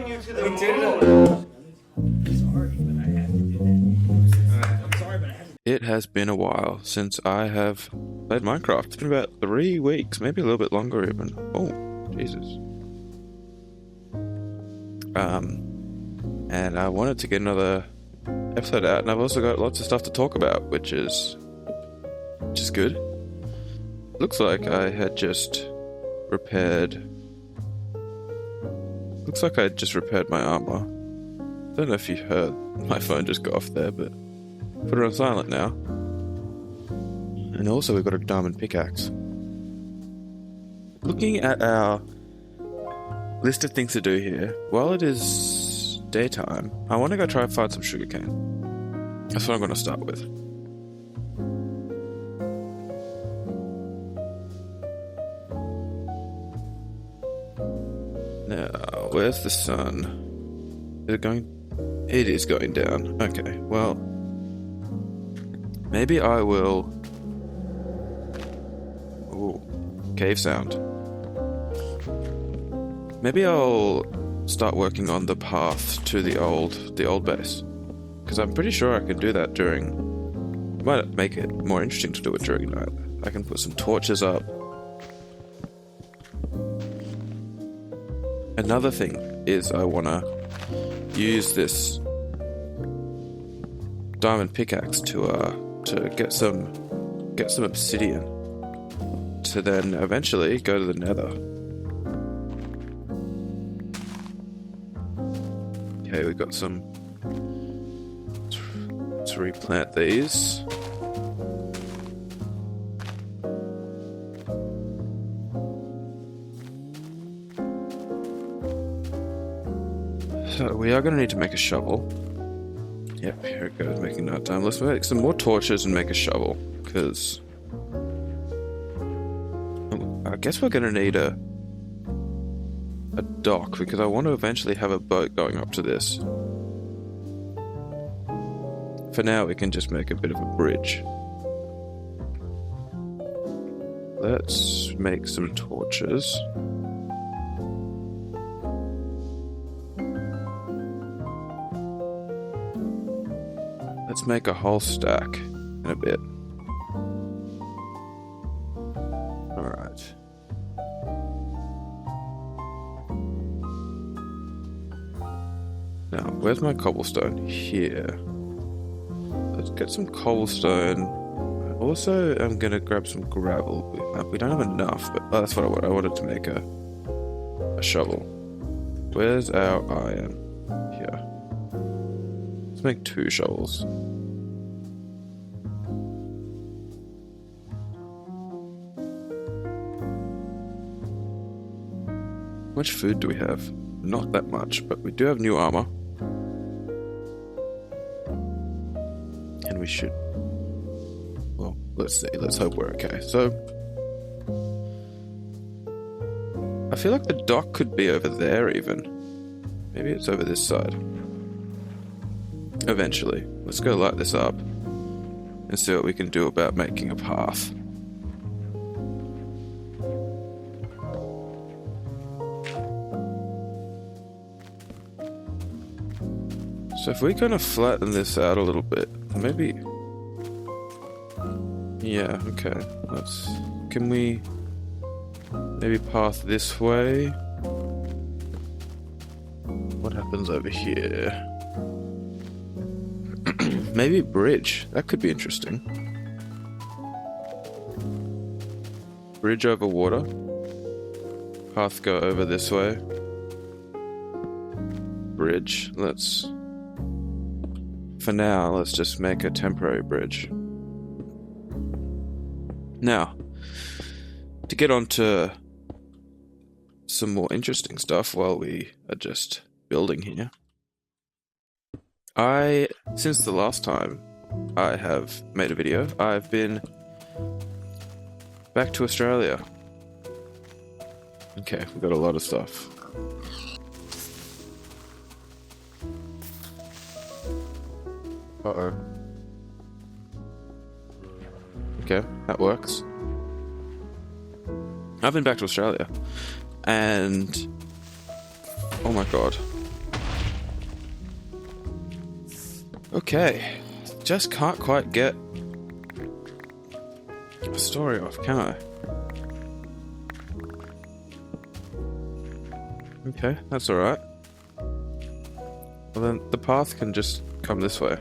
taking you to the moon. It has been a while since I have played Minecraft. It's been about 3 weeks, maybe a little bit longer even. Oh, Jesus. And I wanted to get another episode out, and I've also got lots of stuff to talk about, which is good. Looks like I had just repaired. Looks like I just repaired my armor. Don't know if you heard my phone just go off there, but put it on silent now. And also we've got a diamond pickaxe. Looking at our list of things to do here, while it is daytime, I want to go try and find some sugarcane. That's what I'm going to start with. Now, where's the sun? Is it going? It is going down. Okay, well, maybe I will... Ooh, cave sound. Maybe I'll start working on the path to the old base, because I'm pretty sure I can do that during... It might make it more interesting to do it during night. I can put some torches up. Another thing is I want to use this diamond pickaxe to get some obsidian to then eventually go to the nether. Okay, we've got some. Let's replant these. So we are going to need to make a shovel. Yep, here it goes, making night time. Let's make some more torches and make a shovel, because I guess we're going to need a dock, because I want to eventually have a boat going up to this. For now, we can just make a bit of a bridge. Let's make some torches. Let's make a whole stack in a bit. Alright. Now, where's my cobblestone? Here. Let's get some cobblestone. Also, I'm gonna grab some gravel. We don't have enough, but that's what I want. I wanted to make a shovel. Where's our iron? Here. Let's make 2 shovels. How much food do we have? Not that much, but we do have new armor. And we should... Well, let's see. Let's hope we're okay. So... I feel like the dock could be over there even. Maybe it's over this side. Eventually. Let's go light this up and see what we can do about making a path. So if we kind of flatten this out a little bit, maybe... Yeah, okay. Can we maybe path this way? What happens over here? Maybe a bridge. That could be interesting. Bridge over water. Path go over this way. Bridge. For now, let's just make a temporary bridge. Now, to get on to some more interesting stuff while we are just building here. Since the last time I have made a video, I've been back to Australia. Okay, we've got a lot of stuff. Uh-oh. Okay, that works. I've been back to Australia, and oh my god, Okay. Just can't quite get a story off, can I? Okay, that's alright. Well then, the path can just come this way.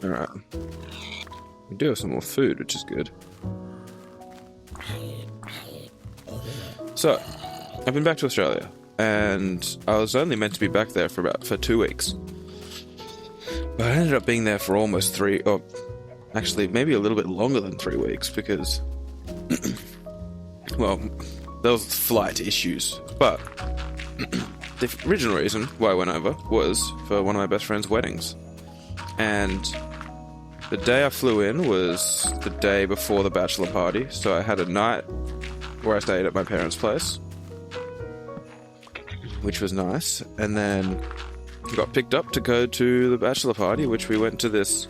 Alright. We do have some more food, which is good. So, I've been back to Australia, and I was only meant to be back there for 2 weeks. But I ended up being there for almost 3, or actually maybe a little bit longer than 3 weeks, because, well, there was flight issues. But the original reason why I went over was for one of my best friend's weddings. And the day I flew in was the day before the bachelor party, so I had a night where I stayed at my parents' place, which was nice, and then got picked up to go to the bachelor party, which we went to this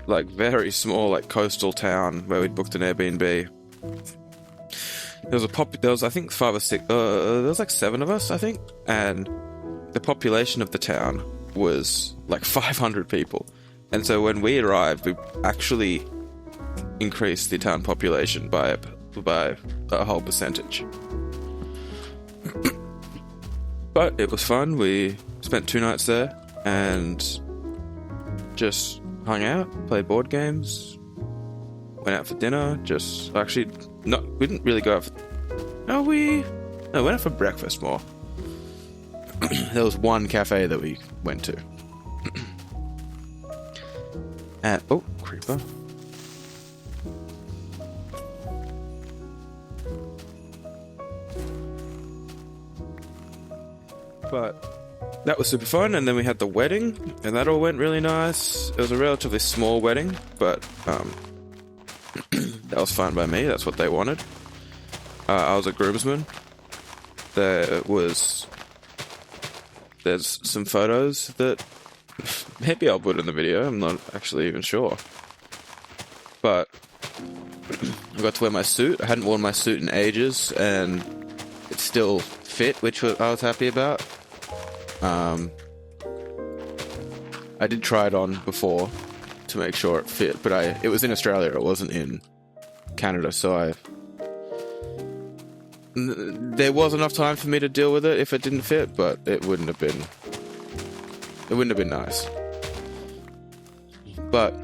like very small like coastal town where we'd booked an Airbnb. There was I think 5 or 6 there was like 7 of us, I think, and the population of the town was like 500 people. And so when we arrived, we actually increased the town population by a whole percentage. But it was fun. We spent 2 nights there and just hung out, played board games, went out for dinner. We didn't really go out for... we went out for breakfast more. There was one cafe that we went to. And, oh, creeper. But that was super fun, and then we had the wedding, and that all went really nice. It was a relatively small wedding, but that was fine by me. That's what they wanted. I was a groomsman. There's some photos that maybe I'll put in the video. I'm not actually even sure. But I got to wear my suit. I hadn't worn my suit in ages, and it still fit, which I was happy about. I did try it on before to make sure it fit, but it was in Australia. It wasn't in Canada, so there was enough time for me to deal with it if it didn't fit, but it wouldn't have been nice. But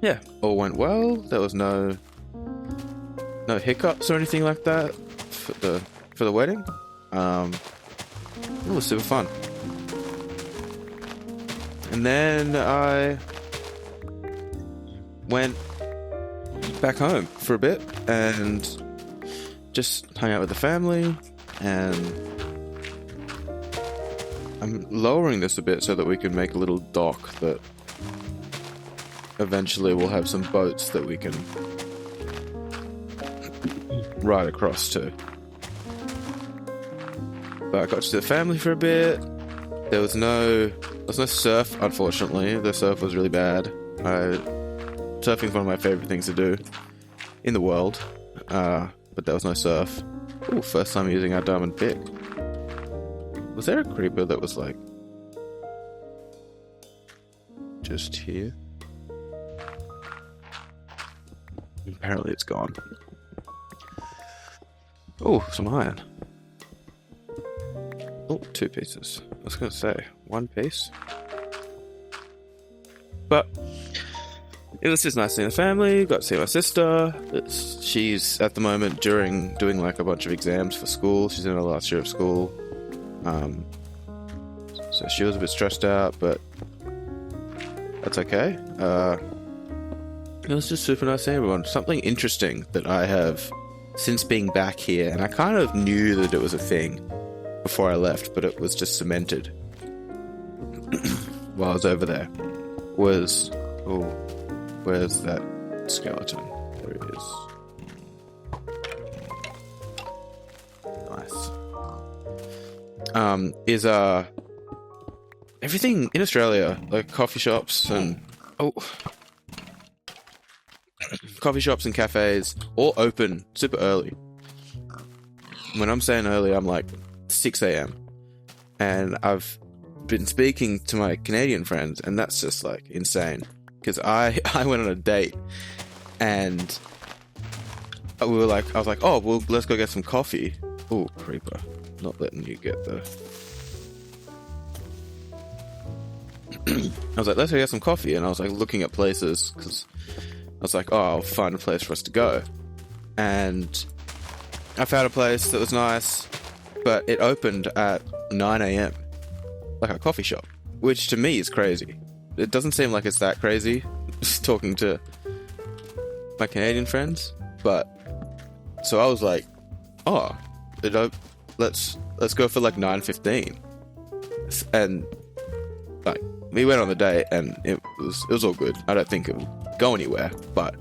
yeah, all went well. There was no hiccups or anything like that for the wedding. It was super fun. And then I went back home for a bit and just hung out with the family, and I'm lowering this a bit so that we can make a little dock that eventually we'll have some boats that we can ride across to. But I got to see the family for a bit. There was no surf, unfortunately. The surf was really bad. Surfing is one of my favourite things to do in the world. But there was no surf. Ooh, first time using our diamond pick. Was there a creeper that was like just here? Apparently it's gone. Oh, some iron. Oh, 2 pieces. I was going to say 1 piece. But it was just nice seeing the family. Got to see my sister. She's at the moment doing like a bunch of exams for school. She's in her last year of school. So she was a bit stressed out, but that's okay. It was just super nice seeing everyone. Something interesting that I have since being back here, and I kind of knew that it was a thing before I left, but it was just cemented while I was over there, was... Oh, where's that skeleton? There it is. Nice. Is everything in Australia, like coffee shops and... coffee shops and cafes, all open super early. When I'm saying early, I'm like 6 a.m. And I've been speaking to my Canadian friends, and that's just like insane. Because I went on a date, and I was like, oh, well, let's go get some coffee. Oh, creeper, not letting you get the. I was like, let's go get some coffee, and I was like looking at places because I was like, oh, I'll find a place for us to go, and I found a place that was nice, but it opened at 9 a.m. like a coffee shop, which to me is crazy. It doesn't seem like it's that crazy talking to my Canadian friends, but so I was like, oh, let's go for like 9:15, and like we went on the date and it was all good. I don't think it would go anywhere, but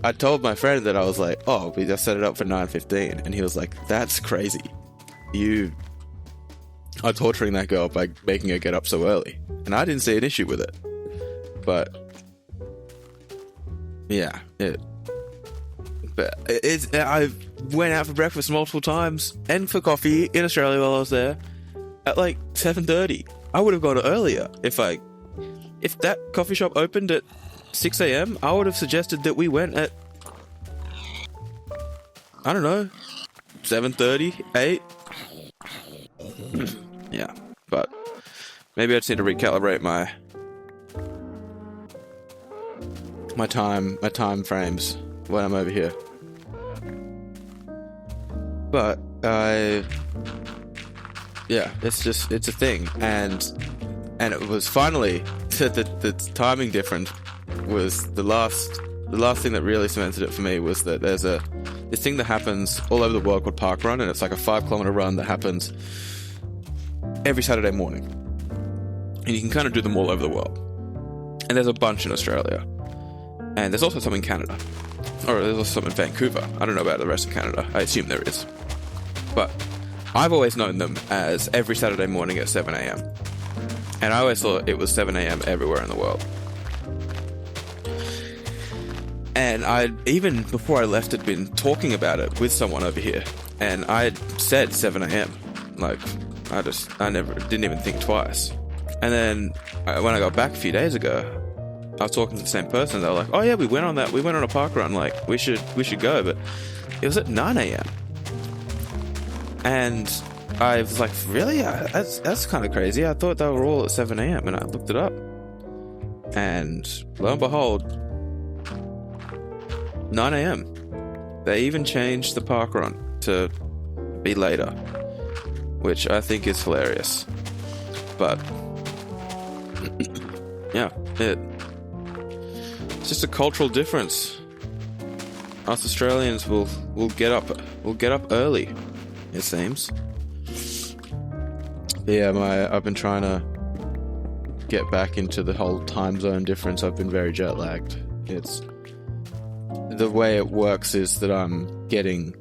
I told my friend that I was like, oh, we just set it up for 9:15, and he was like, that's crazy. You are torturing that girl by making her get up so early. And I didn't see an issue with it. But yeah, I went out for breakfast multiple times and for coffee in Australia while I was there at like 7:30. I would have gone earlier if that coffee shop opened at 6 a.m. I would have suggested that we went at, I don't know, 7:30, 8. Yeah, but maybe I just need to recalibrate my time frames when I'm over here. But yeah, it's a thing, and it was finally the timing difference was the last thing that really cemented it for me was that there's this thing that happens all over the world called Park Run, and it's like a 5-kilometer run that happens every Saturday morning, and you can kind of do them all over the world. And there's a bunch in Australia, and there's also some in Canada, or there's also some in Vancouver. I don't know about the rest of Canada. I assume there is, but I've always known them as every Saturday morning at 7 a.m. and I always thought it was 7 a.m. everywhere in the world. And I, even before I left, had been talking about it with someone over here, and I said 7 a.m. Like, I didn't even think twice. And then when I got back a few days ago, I was talking to the same person. They were like, "Oh yeah, we went on a park run. Like, we should go." But it was at 9 a.m. And I was like, "Really? That's kind of crazy. I thought they were all at 7 a.m." And I looked it up, and lo and behold, 9 a.m. They even changed the park run to be later, which I think is hilarious. But yeah, it's just a cultural difference. Us Australians will get up early, it seems. But yeah, I've been trying to get back into the whole time zone difference. I've been very jet lagged. It's the way it works is that I'm getting,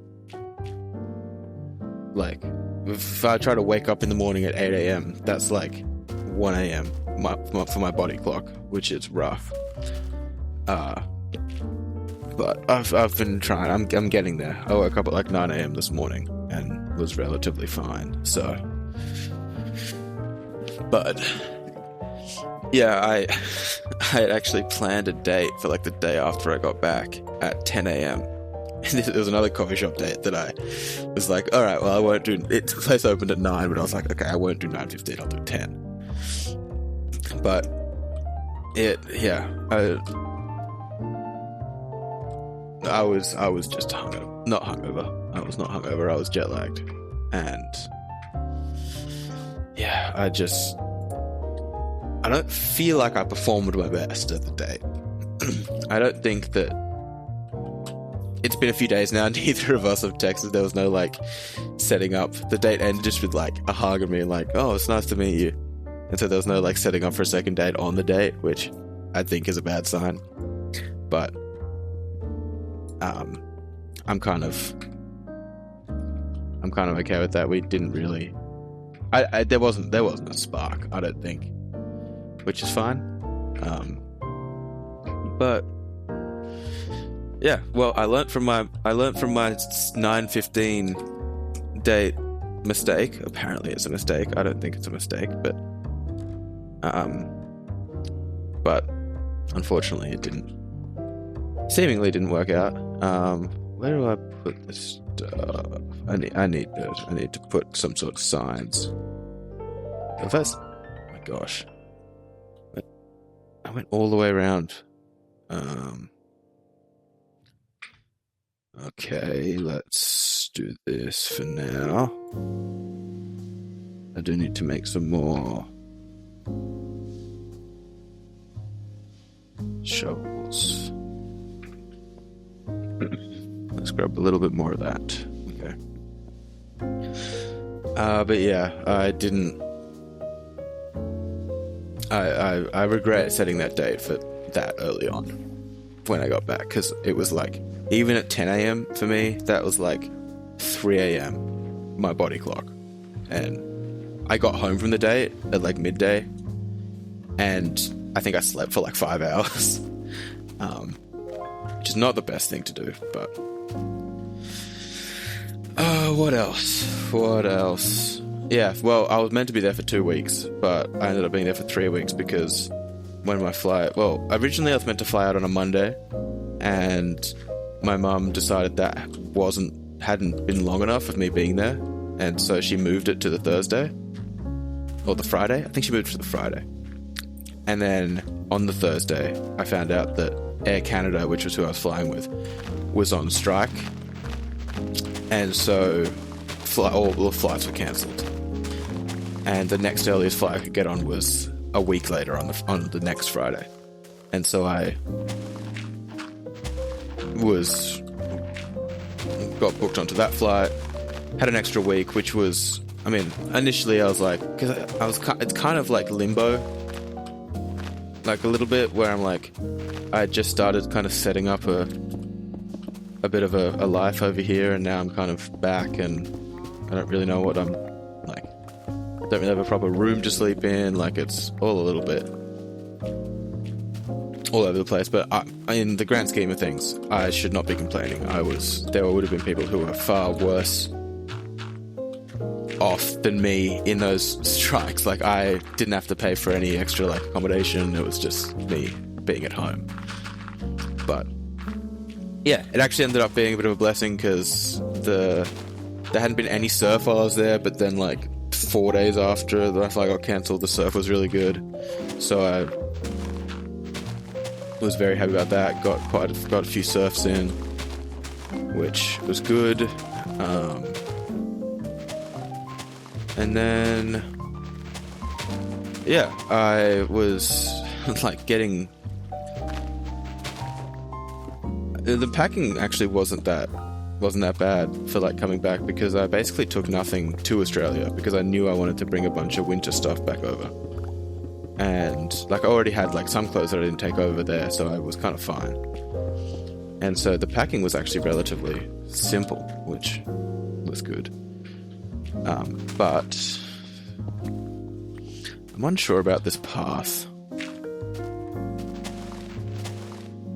like, if I try to wake up in the morning at 8 a.m., that's like 1 a.m. for my body clock, which is rough. But I've been trying. I'm getting there. I woke up at like 9 a.m. this morning and was relatively fine. So, but yeah, I had actually planned a date for like the day after I got back at 10 a.m. And there was another coffee shop date that I was like, all right, well, I won't do it. The place opened at 9, but I was like, okay, I won't do 9:15. I'll do 10. But I was just not hungover. I was not hungover. I was jet lagged, and yeah, I don't feel like I performed my best at the date. I don't think that. It's been a few days now. Neither of us have texted. There was no like setting up. The date ended just with like a hug and me like, oh, it's nice to meet you. And so there was no like setting up for a second date on the date, which I think is a bad sign. But I'm kind of okay with that. We didn't really. There wasn't a spark. I don't think, which is fine. But yeah, well, I learnt from my 9:15 date mistake. Apparently it's a mistake. I don't think it's a mistake, but unfortunately it seemingly didn't work out. Where do I put this stuff? I need to put some sort of signs. Oh my gosh. I went all the way around. Okay, let's do this for now. I do need to make some more shovels. Let's grab a little bit more of that. Okay. But yeah, I didn't. I regret setting that date for that early on when I got back, because it was like, even at 10 a.m. for me, that was like 3 a.m. my body clock. And I got home from the date at like midday, and I think I slept for like 5 hours. Which is not the best thing to do, but what else? Yeah, well, I was meant to be there for 2 weeks, but I ended up being there for 3 weeks because when my flight... Well, originally I was meant to fly out on a Monday, and my mum decided that hadn't been long enough of me being there, and so she moved it to the Thursday. Or the Friday? I think she moved it to the Friday. And then on the Thursday, I found out that Air Canada, which was who I was flying with, was on strike. And so all the flights were cancelled. And the next earliest flight I could get on was a week later on the next Friday. And so I got booked onto that flight, had an extra week, which was, I mean, initially I was like, because it's kind of like limbo, like a little bit, where I'm like, I just started kind of setting up a bit of a life over here, and now I'm kind of back, and I don't really know what I'm like. I don't really have a proper room to sleep in. Like, it's all a little bit all over the place. But in the grand scheme of things, I should not be complaining. There would have been people who were far worse off than me in those strikes. Like, I didn't have to pay for any extra like accommodation. It was just me being at home. But yeah, it actually ended up being a bit of a blessing, because there hadn't been any surf while I was there, but then like 4 days after the flight got cancelled, the surf was really good. So I was very happy about that. Got a few surfs in, which was good. And then yeah, I was like getting... The packing actually wasn't that bad for like coming back, because I basically took nothing to Australia, because I knew I wanted to bring a bunch of winter stuff back over. And like, I already had like some clothes that I didn't take over there, so I was kind of fine. And so the packing was actually relatively simple, which was good. But I'm unsure about this path.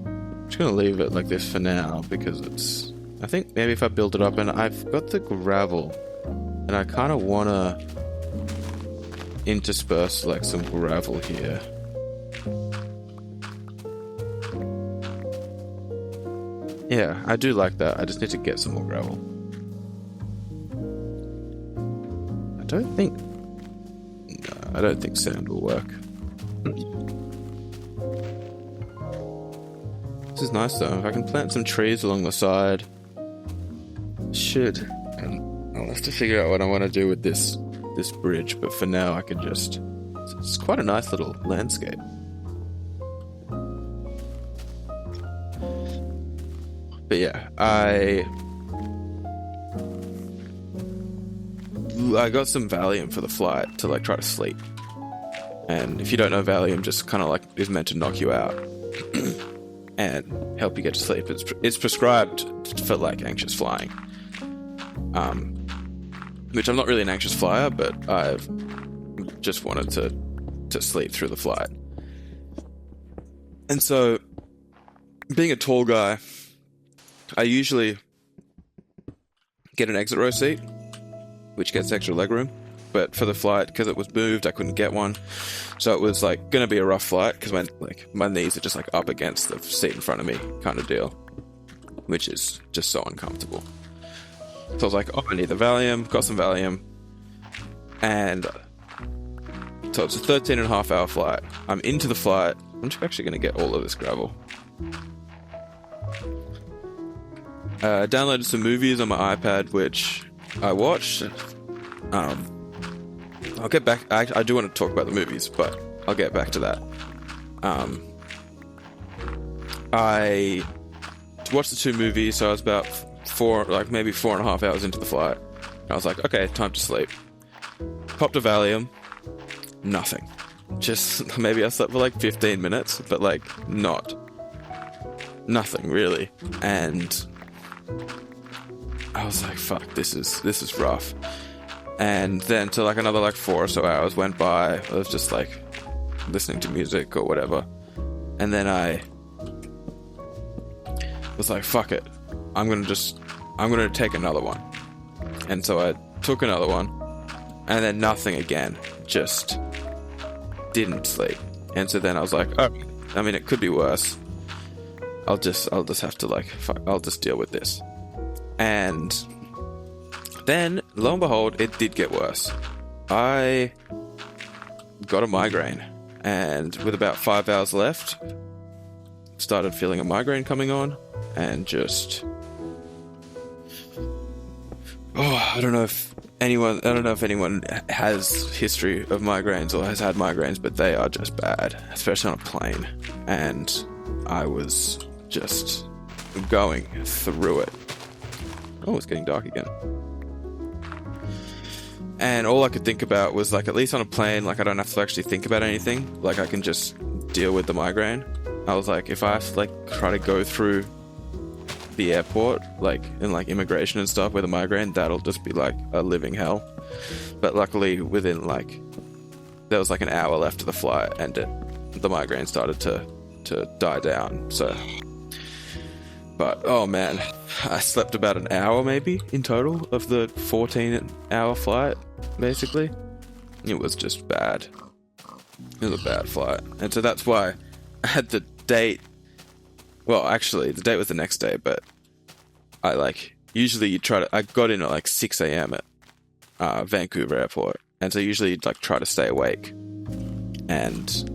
I'm just gonna leave it like this for now, because I think maybe if I build it up, and I've got the gravel, and I kind of want to intersperse like some gravel here. Yeah, I do like that. I just need to get some more gravel. I don't think sand will work. This is nice though. If I can plant some trees along the side, and I'll have to figure out what I want to do with this bridge, but for now I can just... It's quite a nice little landscape. But yeah, I got some Valium for the flight to like try to sleep. And if you don't know, Valium just kind of like is meant to knock you out and help you get to sleep. It's prescribed for like anxious flying. Which I'm not really an anxious flyer, but I've just wanted to sleep through the flight. And so, being a tall guy, I usually get an exit row seat, which gets extra legroom. But for the flight, because it was moved, I couldn't get one. So it was like gonna be a rough flight because my knees are just like up against the seat in front of me, kind of deal, which is just so uncomfortable. So I was like, oh, I need the Valium. Got some Valium, and so it's a 13.5-hour flight. I'm into the flight. I'm just actually gonna get all of this gravel. Downloaded some movies on my iPad, which I watched. I'll get back. I do want to talk about the movies, but I'll get back to that. I watched the 2 movies, so I was about maybe 4.5 hours into the flight. And I was like, okay, time to sleep. Popped a Valium. Nothing. Just maybe I slept for like 15 minutes, but like nothing really. And I was like, fuck, this is rough. And then so like another like 4 or so hours went by. I was just like listening to music or whatever. And then I was like, fuck it. I'm gonna take another one. And so I took another one. And then nothing again. Just didn't sleep. And so then I was like, oh, I mean, it could be worse. I'll just have to like, I'll just deal with this. And then, lo and behold, it did get worse. I got a migraine, and with about 5 hours left, started feeling a migraine coming on, and just... I don't know if anyone has history of migraines or has had migraines, but they are just bad, especially on a plane. And I was just going through it. Oh, it's getting dark again. And all I could think about was, like, at least on a plane, like, I don't have to actually think about anything. Like, I can just deal with the migraine. I was like, if I have to, like, try to go through the airport, like, in, like, immigration and stuff with a migraine, that'll just be, like, a living hell. But luckily, within, like, there was, like, an hour left of the flight, and the migraine started to die down, so... But, oh man, I slept about an hour maybe in total of the 14-hour flight, basically. It was just bad. It was a bad flight. And so that's why I had the date... Well, actually, the date was the next day, but I, like, usually I got in at, like, 6 a.m. at Vancouver Airport. And so usually you'd, like, try to stay awake. And,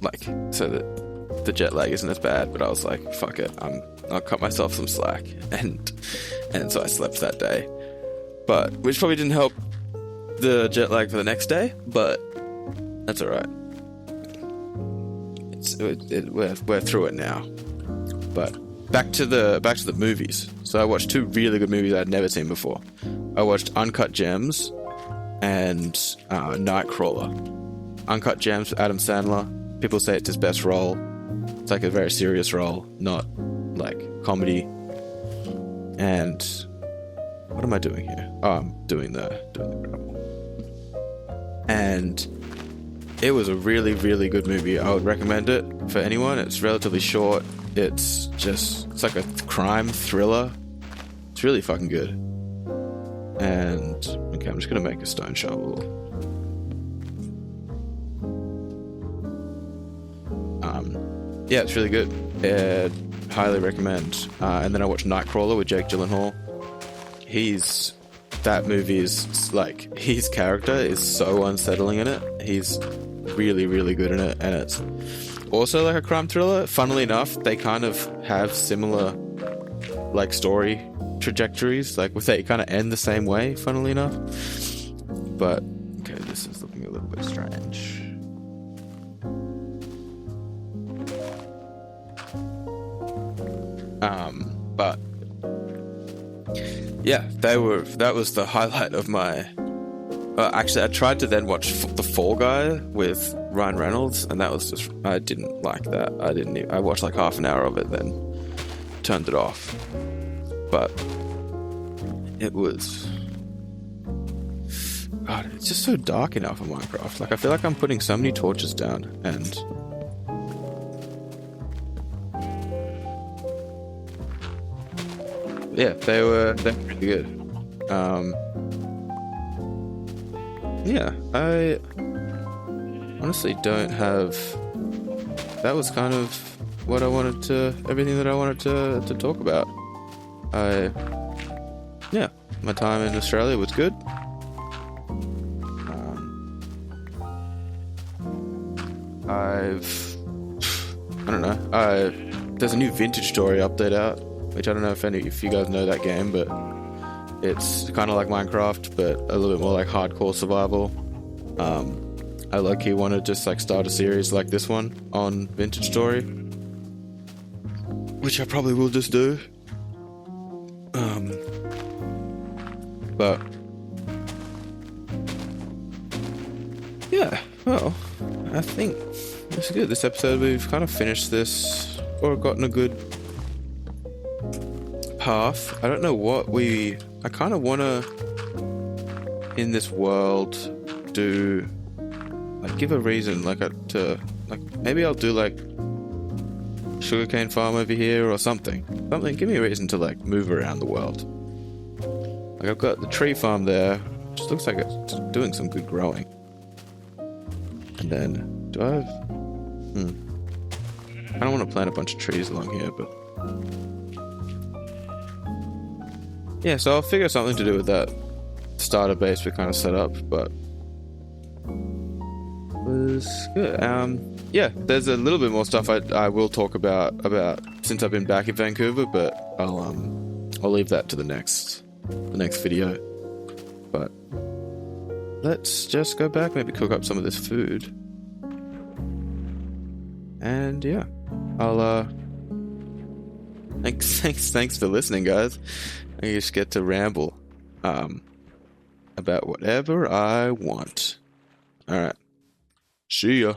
like, so that the jet lag isn't as bad, but I was like, fuck it, I'll cut myself some slack, and so I slept that day, but which probably didn't help the jet lag for the next day, but that's alright. We're through it now. But back to the movies. So I watched 2 really good movies I'd never seen before. I watched Uncut Gems and Nightcrawler. Uncut Gems, Adam Sandler. People say it's his best role. It's like a very serious role, not like comedy. And what am I doing here? Oh, I'm doing the gravel. And it was a really, really good movie. I would recommend it for anyone. It's relatively short. It's like a crime thriller. It's really fucking good. And okay, I'm just gonna make a stone shovel. Yeah, it's really good. Highly recommend. And then I watched Nightcrawler with Jake Gyllenhaal. That movie is, like, his character is so unsettling in it. He's really, really good in it. And it's also like a crime thriller. Funnily enough, they kind of have similar, like, story trajectories. Like, they kind of end the same way, funnily enough. But, okay, this is looking a little bit strange. But yeah, that was the highlight of my... actually, I tried to then watch The Fall Guy with Ryan Reynolds, and that was just... I didn't like that. I watched like half an hour of it, then turned it off. But it was... God, it's just so dark in Alpha Minecraft. Like, I feel like I'm putting so many torches down, and... yeah, they're really good. Yeah, I honestly don't have. That was kind of what I wanted to. Everything that I wanted to talk about. Yeah, my time in Australia was good. I don't know. There's a new Vintage Story update out, which I don't know if you guys know that game, but it's kind of like Minecraft, but a little bit more like hardcore survival. I low-key want to just like start a series like this one on Vintage Story, which I probably will just do. But yeah, well, I think it's good. This episode, we've kind of finished this, or gotten a good path. I don't know what I kind of want to, in this world, do, like, give a reason, maybe I'll do, like, sugarcane farm over here or something. Give me a reason to, like, move around the world. Like, I've got the tree farm there, which looks like it's doing some good growing. And then, do I have... I don't want to plant a bunch of trees along here, but... Yeah, so I'll figure something to do with that starter base we kind of set up, but... was good. Yeah, there's a little bit more stuff I will talk about since I've been back in Vancouver, but I'll leave that to the next video. But let's just go back, maybe cook up some of this food. And yeah, I'll thanks for listening, guys. I just get to ramble about whatever I want. All right. See ya.